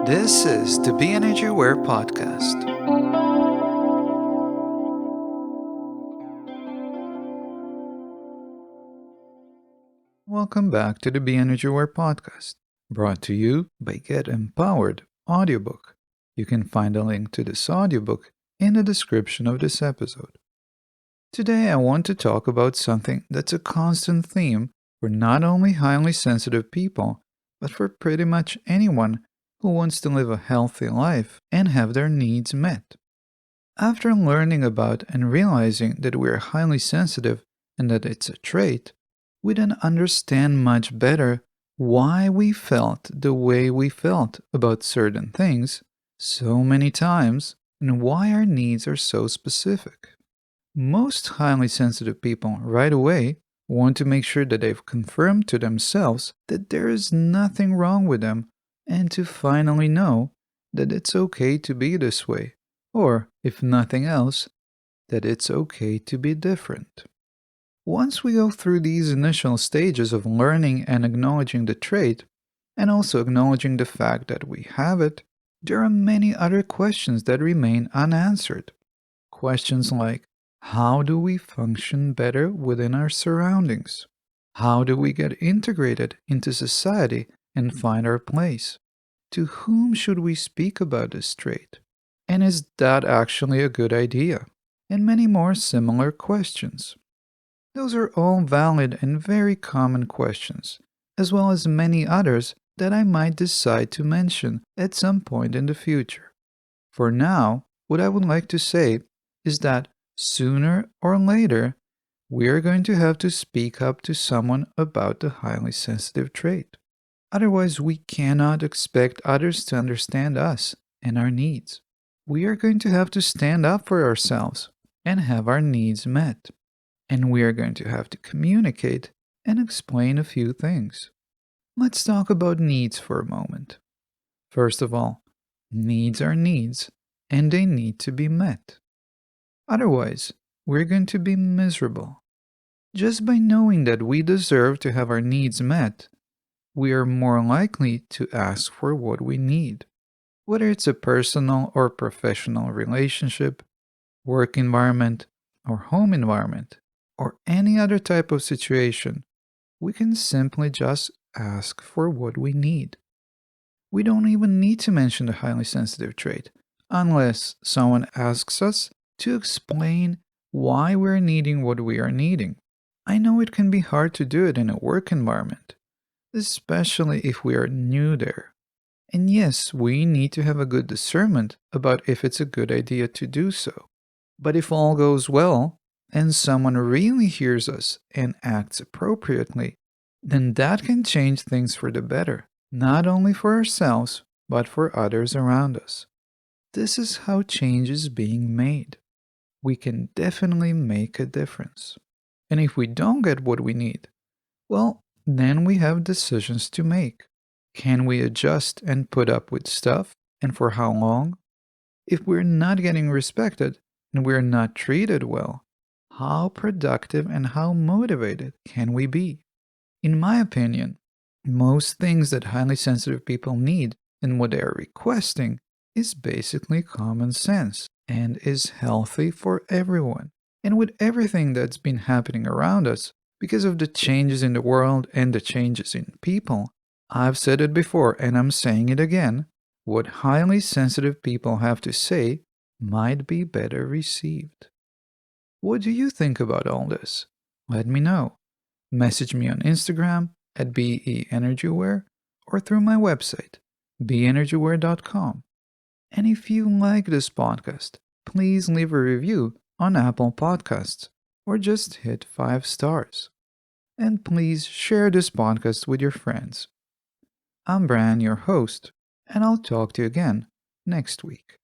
This is the BEnergyAware Podcast. Welcome back to the BEnergyAware Podcast, brought to you by Get Empowered audiobook. You can find a link to this audiobook in the description of this episode. Today I want to talk about something that's a constant theme for not only highly sensitive people, but for pretty much anyone who wants to live a healthy life and have their needs met. After learning about and realizing that we are highly sensitive and that it's a trait, we then understand much better why we felt the way we felt about certain things so many times and why our needs are so specific. Most highly sensitive people right away want to make sure that they've confirmed to themselves that there is nothing wrong with them and to finally know that it's okay to be this way, or, if nothing else, that it's okay to be different. Once we go through these initial stages of learning and acknowledging the trait, and also acknowledging the fact that we have it, there are many other questions that remain unanswered. Questions like, how do we function better within our surroundings? How do we get integrated into society and find our place? To whom should we speak about this trait? And is that actually a good idea? And many more similar questions. Those are all valid and very common questions, as well as many others that I might decide to mention at some point in the future. For now, what I would like to say is that sooner or later, we are going to have to speak up to someone about the highly sensitive trait. Otherwise, we cannot expect others to understand us and our needs. We are going to have to stand up for ourselves and have our needs met. And we are going to have to communicate and explain a few things. Let's talk about needs for a moment. First of all, needs are needs, and they need to be met. Otherwise, we're going to be miserable. Just by knowing that we deserve to have our needs met, we are more likely to ask for what we need. Whether it's a personal or professional relationship, work environment, or home environment, or any other type of situation, we can simply just ask for what we need. We don't even need to mention the highly sensitive trait, unless someone asks us to explain why we're needing what we are needing. I know it can be hard to do it in a work environment, especially if we are new there. And yes, we need to have a good discernment about if it's a good idea to do so. But if all goes well, and someone really hears us and acts appropriately, then that can change things for the better, not only for ourselves, but for others around us. This is how change is being made. We can definitely make a difference. And if we don't get what we need, well, then we have decisions to make. Can we adjust and put up with stuff, and for how long? If we're not getting respected and we're not treated well, how productive and how motivated can we be? In my opinion, most things that highly sensitive people need and what they are requesting is basically common sense and is healthy for everyone. And with everything that's been happening around us, because of the changes in the world and the changes in people, I've said it before and I'm saying it again, what highly sensitive people have to say might be better received. What do you think about all this? Let me know. Message me on Instagram at BEnergyAware or through my website, BEnergyAware.com. And if you like this podcast, please leave a review on Apple Podcasts or just hit 5 stars. And please share this podcast with your friends. I'm Bran, your host, and I'll talk to you again next week.